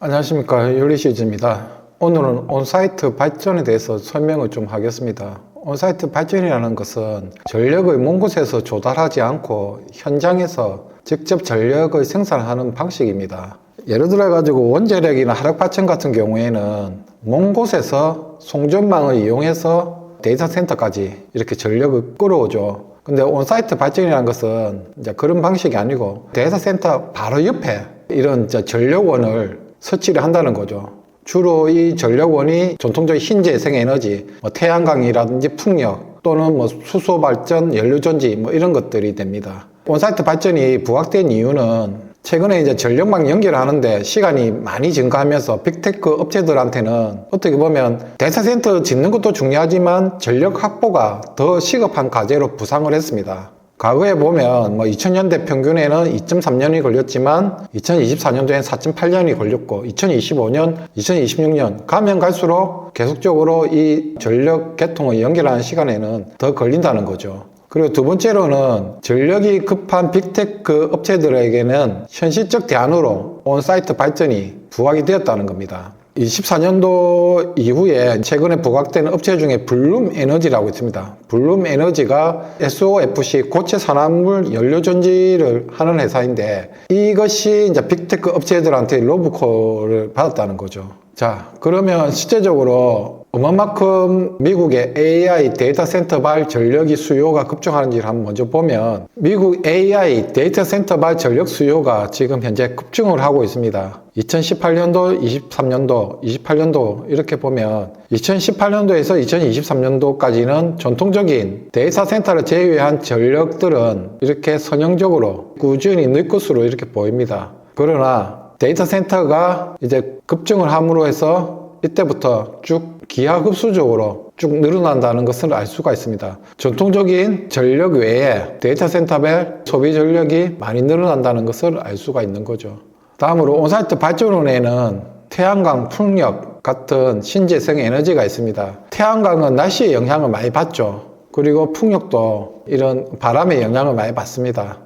안녕하십니까, 율리시즈입니다. 오늘은 온사이트 발전에 대해서 설명을 좀 하겠습니다. 온사이트 발전이라는 것은 전력을 먼 곳에서 조달하지 않고 현장에서 직접 전력을 생산하는 방식입니다. 예를 들어 가지고 원자력이나 화력발전 같은 경우에는 먼 곳에서 송전망을 이용해서 데이터 센터까지 이렇게 전력을 끌어오죠. 근데 온사이트 발전이라는 것은 이제 그런 방식이 아니고 데이터 센터 바로 옆에 이런 전력원을 설치를 한다는 거죠. 주로 이 전력원이 전통적인 신재생에너지, 태양광이라든지 풍력 또는 수소 발전, 연료전지 이런 것들이 됩니다. 온사이트 발전이 부각된 이유는 최근에 이제 전력망 연결하는데 시간이 많이 증가하면서 빅테크 업체들한테는 어떻게 보면 데이터 센터 짓는 것도 중요하지만 전력 확보가 더 시급한 과제로 부상을 했습니다. 과거에 보면 2000년대 평균에는 2.3년이 걸렸지만 2024년도엔 4.8년이 걸렸고 2025년, 2026년 가면 갈수록 계속적으로 이 전력 개통을 연결하는 시간에는 더 걸린다는 거죠. 그리고 두 번째로는 전력이 급한 빅테크 업체들에게는 현실적 대안으로 온사이트 발전이 부각이 되었다는 겁니다. 24년도 이후에 최근에 부각된 업체 중에 블룸에너지라고 있습니다. 블룸에너지가 SOFC 고체 산화물 연료전지를 하는 회사인데 이것이 이제 빅테크 업체들한테 로브콜을 받았다는 거죠. 자, 그러면 실제적으로 얼마만큼 미국의 AI 데이터 센터발 전력이 수요가 급증하는지를 한번 먼저 보면 미국 AI 데이터 센터발 전력 수요가 지금 현재 급증을 하고 있습니다. 2018년도, 23년도, 28년도 이렇게 보면 2018년도에서 2023년도까지는 전통적인 데이터 센터를 제외한 전력들은 이렇게 선형적으로 꾸준히 늘 것으로 이렇게 보입니다. 그러나 데이터 센터가 이제 급증을 함으로 해서 이때부터 쭉 기하급수적으로 쭉 늘어난다는 것을 알 수가 있습니다. 전통적인 전력 외에 데이터 센터별 소비 전력이 많이 늘어난다는 것을 알 수가 있는 거죠. 다음으로 온사이트 발전원에는 태양광, 풍력 같은 신재생 에너지가 있습니다. 태양광은 날씨의 영향을 많이 받죠. 그리고 풍력도 이런 바람의 영향을 많이 받습니다.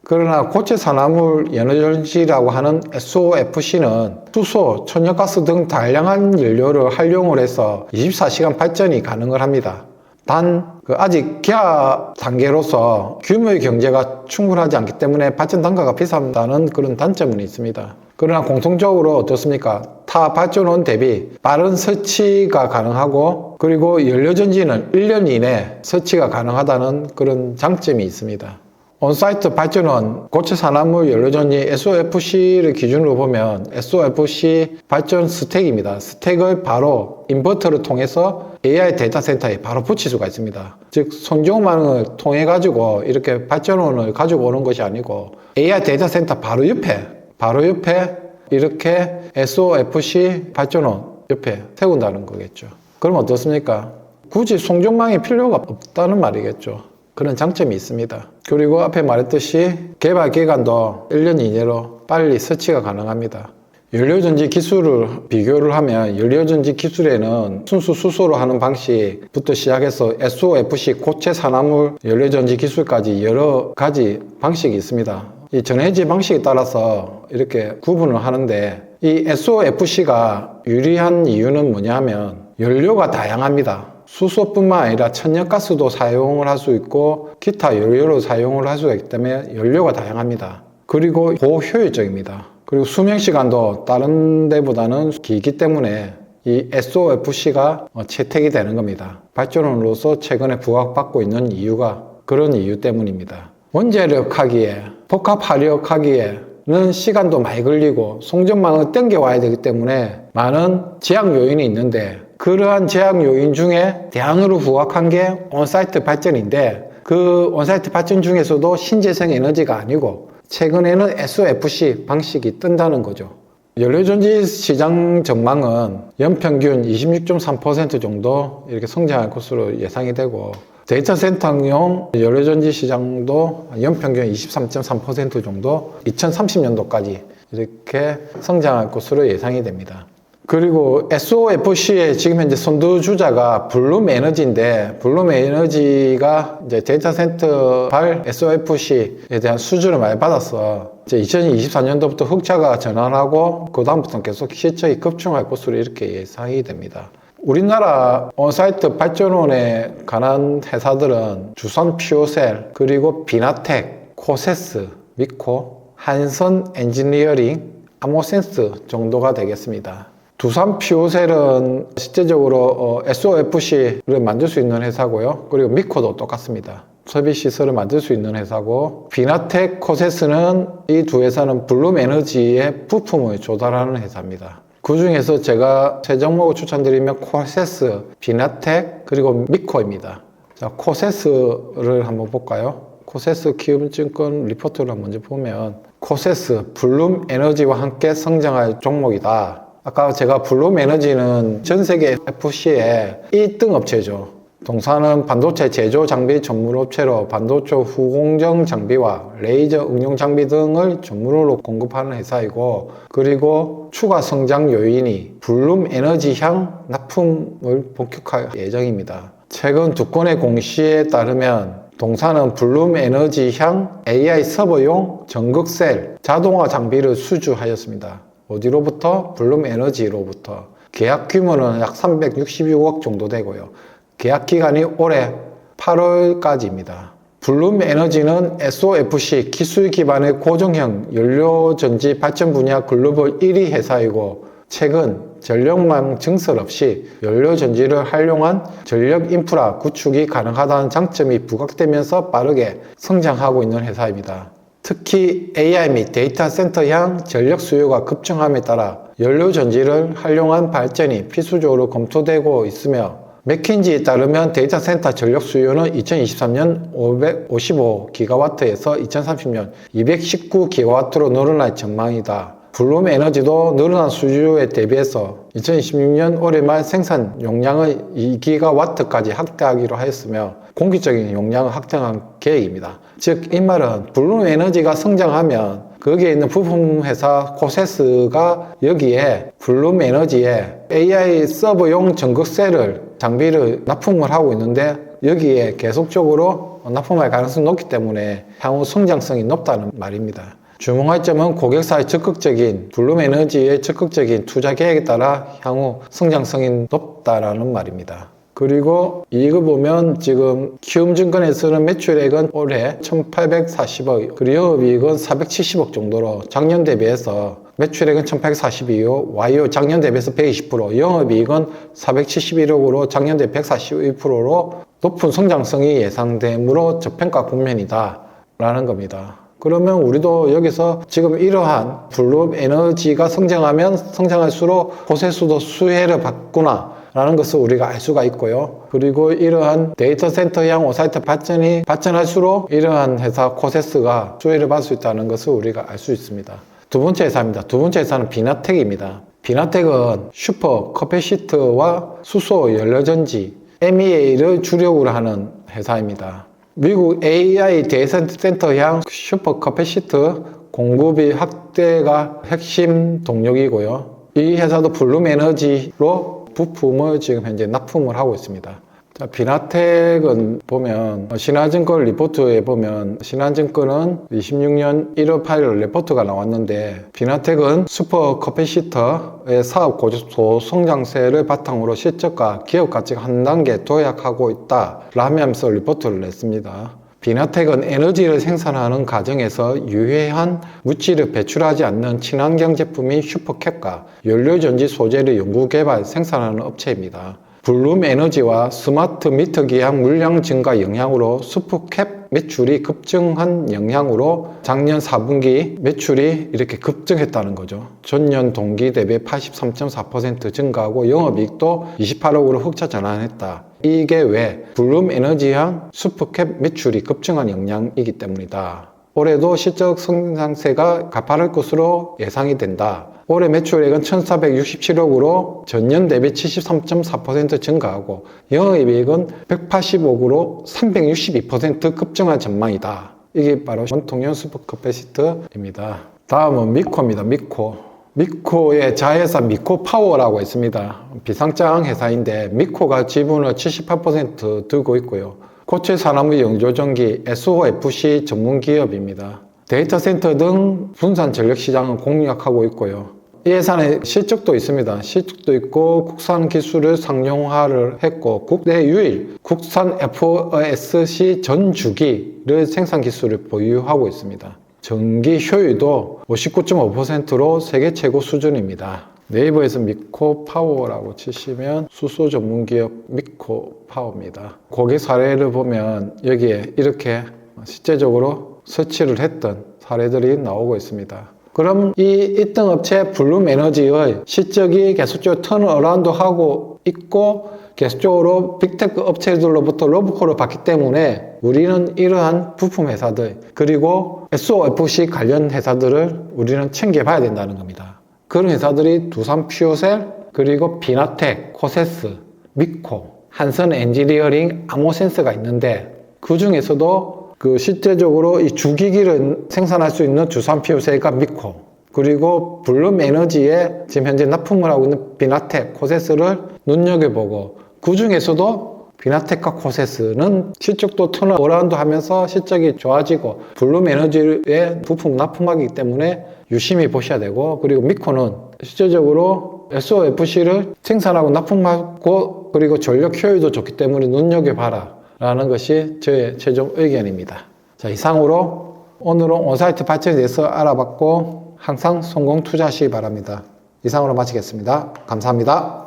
그러나 고체 산화물 연료전지라고 하는 SOFC는 수소, 천연가스 등 다양한 연료를 활용을 해서 24시간 발전이 가능을 합니다. 단 아직 기하 단계로서 규모의 경제가 충분하지 않기 때문에 발전 단가가 비싼다는 그런 단점은 있습니다. 그러나 공통적으로 어떻습니까? 타 발전원 대비 빠른 설치가 가능하고 그리고 연료전지는 1년 이내 설치가 가능하다는 그런 장점이 있습니다. 온사이트 발전원 고체 산화물 연료전지 SOFC를 기준으로 보면 SOFC 발전 스택입니다. 스택을 바로 인버터를 통해서 AI 데이터 센터에 바로 붙일 수가 있습니다. 즉 손정망을 통해 가지고 이렇게 발전원을 가지고 오는 것이 아니고 AI 데이터 센터 바로 옆에 이렇게 SOFC 발전원 옆에 세운다는 거겠죠. 그럼 어떻습니까? 굳이 송전망이 필요가 없다는 말이겠죠. 그런 장점이 있습니다. 그리고 앞에 말했듯이 개발 기간도 1년 이내로 빨리 설치가 가능합니다. 연료전지 기술을 비교를 하면 연료전지 기술에는 순수 수소로 하는 방식부터 시작해서 SOFC 고체 산화물 연료전지 기술까지 여러 가지 방식이 있습니다. 이 전해질 방식에 따라서 이렇게 구분을 하는데 이 SOFC가 유리한 이유는 뭐냐면 연료가 다양합니다. 수소뿐만 아니라 천연가스도 사용을 할 수 있고 기타 연료로 사용을 할 수가 있기 때문에 연료가 다양합니다. 그리고 고효율적입니다. 그리고 수명시간도 다른 데보다는 길기 때문에 이 SOFC가 채택이 되는 겁니다. 발전원으로서 최근에 부각받고 있는 이유가 그런 이유 때문입니다. 원자력 하기에 복합 화력 하기에는 시간도 많이 걸리고 송전망을 땡겨와야 되기 때문에 많은 제약 요인이 있는데 그러한 제약 요인 중에 대안으로 부각한 게 온사이트 발전인데 그 온사이트 발전 중에서도 신재생 에너지가 아니고 최근에는 SOFC 방식이 뜬다는 거죠. 연료전지 시장 전망은 연평균 26.3% 정도 이렇게 성장할 것으로 예상이 되고 데이터 센터용 연료전지 시장도 연평균 23.3% 정도 2030년도까지 이렇게 성장할 것으로 예상이 됩니다. 그리고 SOFC의 지금 현재 선두주자가 블룸에너지인데, 블룸에너지가 이제 데이터 센터 발 SOFC에 대한 수주를 많이 받았어. 이제 2024년도부터 흑자가 전환하고, 그다음부터는 계속 실적이 급증할 것으로 이렇게 예상이 됩니다. 우리나라 온사이트 발전원에 관한 회사들은 주선 퓨어셀, 그리고 비나텍, 코세스, 미코, 한선 엔지니어링, 아모센스 정도가 되겠습니다. 두산 퓨어셀은 실제적으로 SOFC를 만들 수 있는 회사고요. 그리고 미코도 똑같습니다. 설비 시설을 만들 수 있는 회사고, 비나텍, 코세스는 이 두 회사는 블룸에너지의 부품을 조달하는 회사입니다. 그 중에서 제가 세 종목을 추천드리면 코세스, 비나텍, 그리고 미코입니다. 자, 코세스를 한번 볼까요? 코세스 키움증권 리포트를 먼저 보면, 코세스, 블룸에너지와 함께 성장할 종목이다. 아까 제가 블룸에너지는 전 세계 FC의 1등 업체죠. 동사는 반도체 제조 장비 전문 업체로 반도체 후공정 장비와 레이저 응용 장비 등을 전문으로 공급하는 회사이고, 그리고 추가 성장 요인이 블룸에너지향 납품을 본격화할 예정입니다. 최근 두 건의 공시에 따르면 동사는 블룸에너지향 AI 서버용 전극셀 자동화 장비를 수주하였습니다. 어디로부터? 블룸에너지로부터. 계약 규모는 약 366억 정도 되고요. 계약 기간이 올해 8월까지입니다. 블룸에너지는 SOFC 기술 기반의 고정형 연료전지 발전 분야 글로벌 1위 회사이고, 최근 전력망 증설 없이 연료전지를 활용한 전력 인프라 구축이 가능하다는 장점이 부각되면서 빠르게 성장하고 있는 회사입니다. 특히 AI 및 데이터 센터향 전력 수요가 급증함에 따라 연료전지를 활용한 발전이 필수적으로 검토되고 있으며, 맥킨지에 따르면 데이터 센터 전력 수요는 2023년 555GW에서 2030년 219GW로 늘어날 전망이다. 블룸에너지도 늘어난 수요에 대비해서 2026년 올해 말 생산 용량을 2GW까지 확대하기로 하였으며, 공기적인 용량을 확장한 계획입니다. 즉, 이 말은 블룸에너지가 성장하면 거기에 있는 부품 회사 코세스가 여기에 블룸에너지에 AI 서버용 전극셀을 장비를 납품을 하고 있는데, 여기에 계속적으로 납품할 가능성이 높기 때문에 향후 성장성이 높다는 말입니다. 주목할 점은 고객사의 적극적인 블룸에너지의 적극적인 투자 계획에 따라 향후 성장성이 높다라는 말입니다. 그리고 이거 보면 지금 키움증권에서는 매출액은 올해 1840억, 그리고 영업이익은 470억 정도로 작년 대비해서 매출액은 1842억, YO 작년 대비해서 120%, 영업이익은 471억으로 작년 대비 141%로 높은 성장성이 예상되므로 저평가 국면이다 라는 겁니다. 그러면 우리도 여기서 지금 이러한 블룸에너지가 성장하면 성장할수록 코세스도 수혜를 받구나 라는 것을 우리가 알 수가 있고요. 그리고 이러한 데이터 센터향 온사이트 발전이 발전할수록 이러한 회사 코세스가 수혜를 받을 수 있다는 것을 우리가 알 수 있습니다. 두 번째 회사입니다. 두 번째 회사는 비나텍입니다. 비나텍은 슈퍼 커패시터와 수소 연료전지 MEA를 주력으로 하는 회사입니다. 미국 AI 데이터 센터향 슈퍼 커패시터 공급이 확대가 핵심 동력이고요. 이 회사도 블룸에너지로 부품을 지금 현재 납품을 하고 있습니다. 자, 비나텍은 보면 신한증권 리포트에 보면 신한증권은 26년 1월 8일 리포트가 나왔는데, 비나텍은 슈퍼 커패시터의 사업 고도 성장세를 바탕으로 실적과 기업 가치가 한 단계 도약하고 있다 라면서 리포트를 냈습니다. 비나텍은 에너지를 생산하는 과정에서 유해한 물질을 배출하지 않는 친환경 제품인 슈퍼캡과 연료전지 소재를 연구개발 생산하는 업체입니다. 블룸에너지와 스마트 미터 기한 물량 증가 영향으로 슈퍼캡 매출이 급증한 영향으로 작년 4분기 매출이 이렇게 급증했다는 거죠. 전년 동기 대비 83.4% 증가하고 영업이익도 28억으로 흑자 전환했다. 이게 왜? 블룸에너지향 슈퍼캡 매출이 급증한 영향이기 때문이다. 올해도 실적 성장세가 가파를 것으로 예상이 된다. 올해 매출액은 1467억으로 전년 대비 73.4% 증가하고 영업이익은 180억으로 362% 급증한 전망이다. 이게 바로 원통형 슈퍼커패시터입니다. 다음은 미코입니다. 미코. 미코의 자회사 미코파워라고 있습니다. 비상장 회사인데 미코가 지분을 78% 들고 있고요. 고체 산화물 영조전기 SOFC 전문 기업입니다. 데이터 센터 등 분산 전력 시장을 공략하고 있고요. 이 회사는 실적도 있습니다. 실적도 있고 국산 기술을 상용화를 했고 국내 유일 국산 FSC 전 주기를 생산 기술을 보유하고 있습니다. 전기 효율도 59.5%로 세계 최고 수준입니다. 네이버에서 미코파워라고 치시면 수소 전문기업 미코파워입니다. 고객 사례를 보면 여기에 이렇게 실제적으로 설치를 했던 사례들이 나오고 있습니다. 그럼 이 1등 업체 블룸에너지의 실적이 계속적으로 턴어라운드 하고 있고 계속적으로 빅테크 업체들로부터 러브콜을 받기 때문에 우리는 이러한 부품 회사들 그리고 SOFC 관련 회사들을 우리는 챙겨봐야 된다는 겁니다. 그런 회사들이 두산 퓨어셀 그리고 비나텍, 코세스, 미코, 한선 엔지니어링, 아모센스가 있는데 그 중에서도 실제적으로 이 주기기를 생산할 수 있는 두산 퓨어셀과 미코 그리고 블룸에너지에 지금 현재 납품을 하고 있는 비나텍, 코세스를 눈여겨보고 그 중에서도 비나텍과 코세스는 실적도 턴어라운드 하면서 실적이 좋아지고 블룸에너지에 부품 납품하기 때문에 유심히 보셔야 되고 그리고 미코는 실제적으로 SOFC를 생산하고 납품하고 그리고 전력 효율도 좋기 때문에 눈여겨봐라 라는 것이 저의 최종 의견입니다. 자, 이상으로 오늘은 온사이트 발전에 대해서 알아봤고 항상 성공 투자하시기 바랍니다. 이상으로 마치겠습니다. 감사합니다.